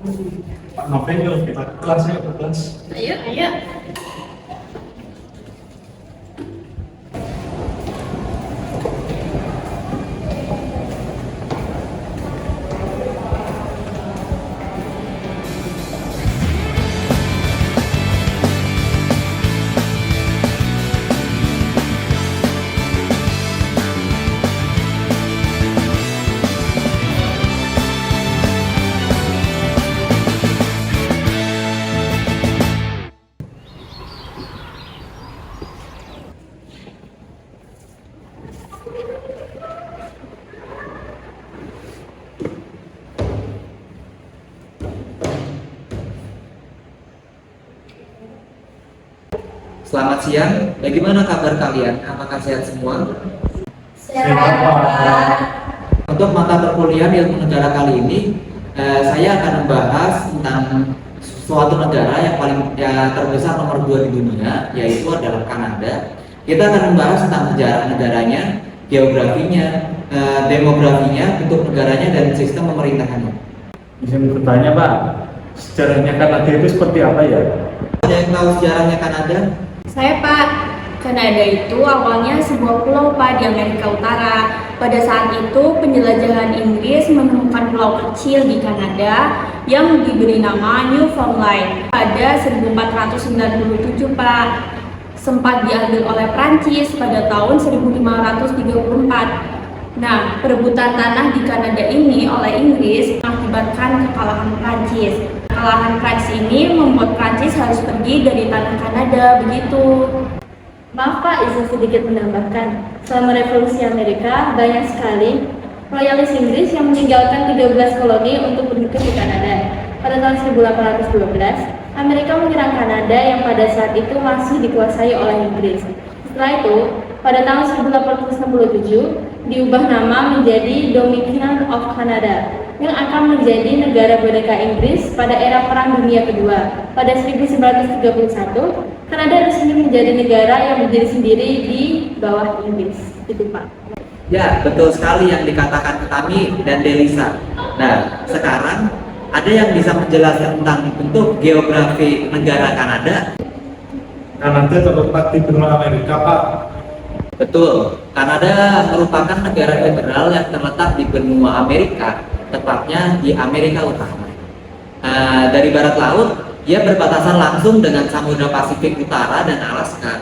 Pak Novel, yuk kita ke kelas ya, ke kelas. Ayo, ayo. Selamat siang, bagaimana kabar kalian? Apakah sehat semua? Sehat, Pak. Untuk mata perkuliahan ilmu negara kali ini, saya akan membahas tentang suatu negara yang paling terbesar nomor 2 di dunia, yaitu adalah Kanada. Kita akan membahas tentang sejarah negaranya, geografinya, demografinya, bentuk negaranya, dan sistem pemerintahannya. Izin bertanya, Pak, sejarahnya Kanada itu seperti apa ya? Ada yang tahu sejarahnya Kanada? Saya Pak, Kanada itu awalnya sebuah pulau Pak di Amerika Utara. Pada saat itu penjelajahan Inggris menemukan pulau kecil di Kanada yang diberi nama Newfoundland pada 1497 Pak. Sempat diambil oleh Prancis pada tahun 1534. Nah, perebutan tanah di Kanada ini oleh Inggris mengakibatkan kekalahan Prancis. Kekalahan Prancis ini membuat Prancis harus pergi dari tanah Kanada, begitu. Maaf Pak, izin sedikit menambahkan. Selama Revolusi Amerika, banyak sekali royalis Inggris yang meninggalkan 13 koloni untuk bermukim di Kanada. Pada tahun 1812, Amerika menyerang Kanada yang pada saat itu masih dikuasai oleh Inggris. Setelah itu, pada tahun 1867, diubah nama menjadi Dominion of Canada, yang akan menjadi negara boneka Inggris pada era Perang Dunia Kedua. Pada 1931, Kanada resmi menjadi negara yang berdiri sendiri di bawah Inggris. Itu Pak. Ya, betul sekali yang dikatakan kami dan Delisa. Nah, sekarang ada yang bisa menjelaskan tentang bentuk geografi negara Kanada? Kanada terletak di benua Amerika, Pak. Betul, Kanada merupakan negara federal yang terletak di benua Amerika, tepatnya di Amerika Utara. Dari barat laut, ia berbatasan langsung dengan Samudra Pasifik Utara dan Alaska.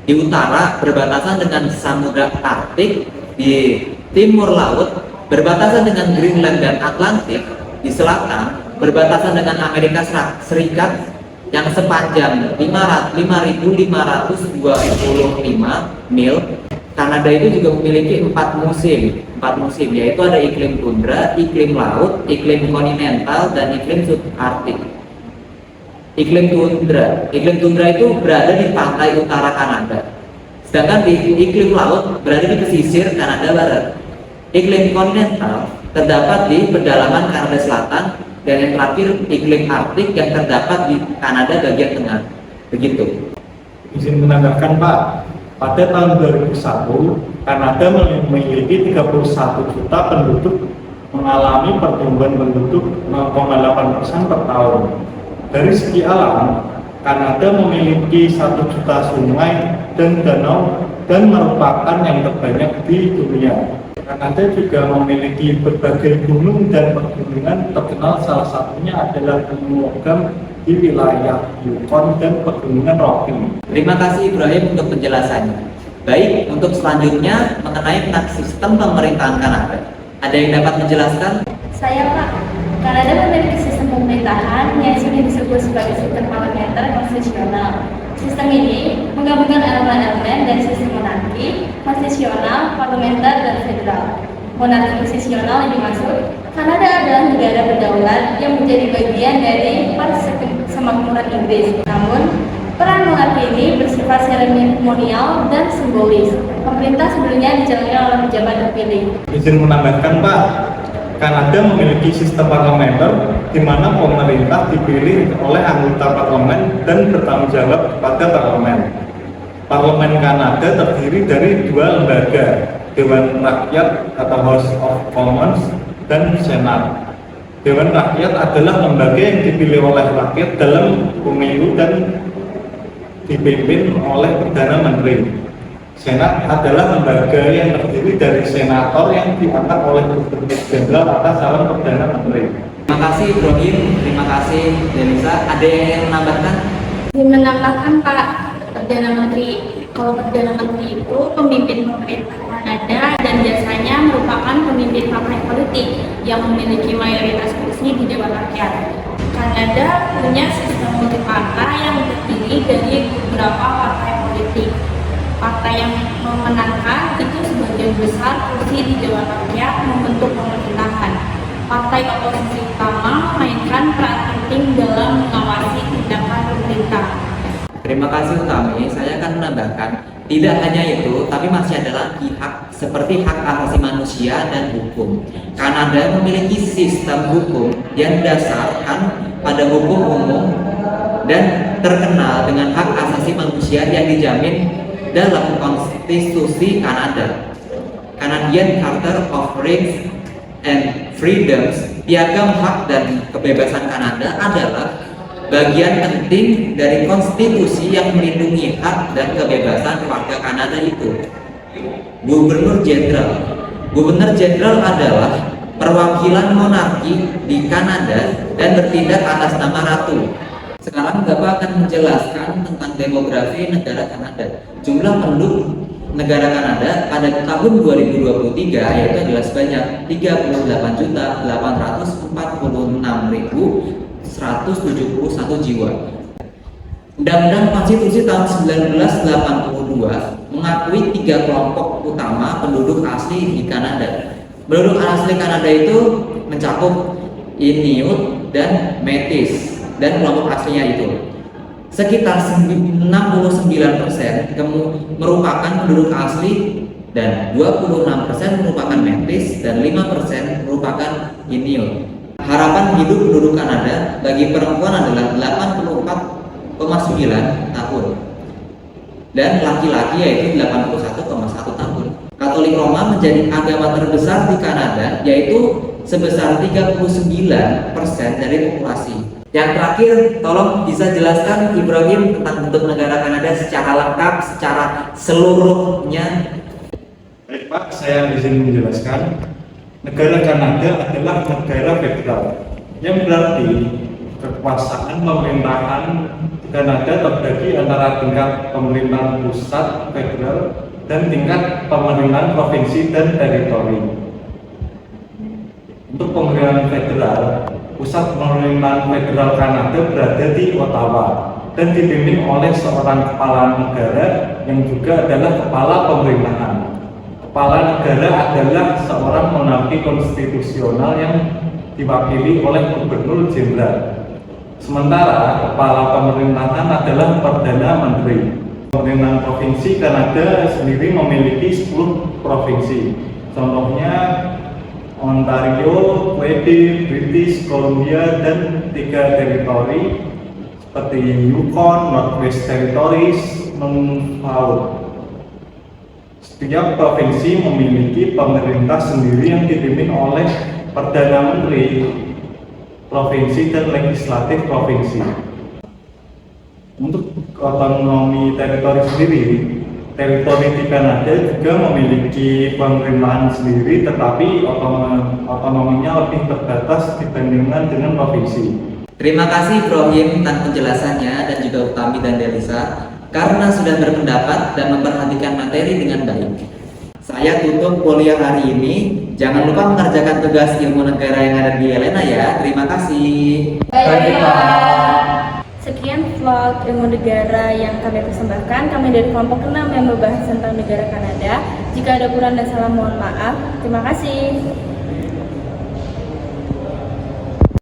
Di utara berbatasan dengan Samudra Arktik, di timur laut berbatasan dengan Greenland dan Atlantik, di selatan berbatasan dengan Amerika Serikat yang sepanjang 5.525 mil. Kanada itu juga memiliki 4 musim, yaitu ada iklim tundra, iklim laut, iklim kontinental, dan iklim subarktik. Iklim tundra itu berada di pantai utara Kanada, sedangkan di iklim laut berada di pesisir Kanada Barat. Iklim kontinental terdapat di pedalaman Kanada Selatan, dan yang terakhir iklim Arktik yang terdapat di Kanada bagian tengah. Begitu. Izin menambahkan, Pak, pada tahun 2001, Kanada memiliki 31 juta penduduk, mengalami pertumbuhan penduduk 0,8% per tahun. Dari segi alam, Kanada memiliki 1 juta sungai dan danau dan merupakan yang terbanyak di dunia. Kanada juga memiliki berbagai gunung dan pegunungan terkenal, salah satunya adalah Gunung Logam di wilayah Yukon dan pegunungan Rocky. Terima kasih Ibrahim untuk penjelasannya. Baik, untuk selanjutnya mengenai tentang sistem pemerintahan Kanada. Ada yang dapat menjelaskan? Saya Pak, Kanada memiliki sistem pemerintahan yang sering disebut sebagai sistem parlementer konstitusional. Sistem ini menggabungkan elemen-elemen dari sistem monarki, konstitusional, parlementer, dan federal. Monarki konstitusional yang dimaksud, Kanada adalah negara berdaulat yang menjadi bagian dari persemakmuran Inggris. Namun, peran monarki ini bersifat seremonial dan simbolis. Pemerintah sebelumnya dijalankan oleh pejabat terpilih. Izin menambahkan, Pak, Kanada memiliki sistem parlementer di mana pemerintah dipilih oleh anggota parlemen dan bertanggung jawab kepada parlemen. Parlemen Kanada terdiri dari 2 lembaga, Dewan Rakyat atau House of Commons dan Senat. Dewan Rakyat adalah lembaga yang dipilih oleh rakyat dalam pemilu dan dipimpin oleh Perdana Menteri. Senat adalah lembaga yang terdiri dari senator yang diangkat oleh Gubernur Jenderal atas saran Perdana Menteri. Terima kasih Ibrahim, terima kasih Delisa. Ada yang menambahkan? Menambahkan Pak, kalau Perdana Menteri itu pemimpin pemerintah Kanada dan biasanya merupakan pemimpin partai politik yang memiliki mayoritas kursi di Dewan Rakyat. Kanada punya sistem multipartai yang terdiri dari beberapa partai politik. Partai yang memenangkan itu sebagian besar kursi di Dewan Rakyat membentuk pemerintahan. Partai oposisi utama memainkan peran penting dalam mengawasi tindakan pemerintah. Terima kasih Utami, saya akan menambahkan, tidak hanya itu, tapi masih ada lagi hak seperti hak asasi manusia dan hukum. Kanada memiliki sistem hukum yang didasarkan pada hukum umum dan terkenal dengan hak asasi manusia yang dijamin dalam konstitusi Kanada. Canadian Charter of Rights and Freedoms, piagam hak dan kebebasan Kanada adalah bagian penting dari konstitusi yang melindungi hak dan kebebasan warga Kanada itu. Gubernur Jenderal adalah perwakilan monarki di Kanada dan bertindak atas nama ratu. Sekarang Bapak akan menjelaskan tentang demografi negara Kanada. Jumlah penduduk negara Kanada pada tahun 2023 yaitu adalah sebanyak 38.846.171 jiwa. Undang-Undang Konstitusi tahun 1982 mengakui 3 kelompok utama penduduk asli di Kanada. Penduduk asli Kanada itu mencakup Inuit dan Métis dan kelompok aslinya itu. Sekitar 69% merupakan penduduk asli dan 26% merupakan Métis dan 5% merupakan Inuit. Harapan hidup penduduk Kanada bagi perempuan adalah 84,9 tahun dan laki-laki yaitu 81,1 tahun. Katolik Roma menjadi agama terbesar di Kanada yaitu sebesar 39% dari populasi. Yang terakhir, tolong bisa jelaskan Ibrahim tentang bentuk negara Kanada secara lengkap, secara seluruhnya. Baik Pak, saya di sini menjelaskan. Negara Kanada adalah negara federal, yang berarti kekuasaan pemerintahan Kanada terbagi antara tingkat pemerintahan pusat federal dan tingkat pemerintahan provinsi dan teritori. Untuk pemerintahan federal, pusat pemerintahan federal Kanada berada di Ottawa dan dipimpin oleh seorang kepala negara yang juga adalah kepala pemerintahan. Kepala negara adalah seorang monarki konstitusional yang diwakili oleh Gubernur Jenderal. Sementara kepala pemerintahan adalah Perdana Menteri. Pemerintahan provinsi Kanada sendiri memiliki 10 provinsi. Contohnya Ontario, Quebec, British Columbia, dan 3 teritori seperti Yukon, Northwest Territories, Nunavut. Setiap provinsi memiliki pemerintah sendiri yang dipimpin oleh Perdana Menteri provinsi dan legislatif provinsi. Untuk otonomi teritori sendiri, teritori di Kanada juga memiliki pemerintahan sendiri, tetapi otonominya lebih terbatas dibandingkan dengan provinsi. Terima kasih Ibrahim tentang penjelasannya dan juga Utami dan Delisa karena sudah berpendapat dan memperhatikan materi dengan baik. Saya tutup kuliah hari ini. Jangan lupa mengerjakan tugas ilmu negara yang ada di Elena ya. Terima kasih. Baik, Pak. Sekian vlog ilmu negara yang kami persembahkan. Kami dari kelompok 6 yang membahas tentang negara Kanada. Jika ada kurang dan salah mohon maaf. Terima kasih.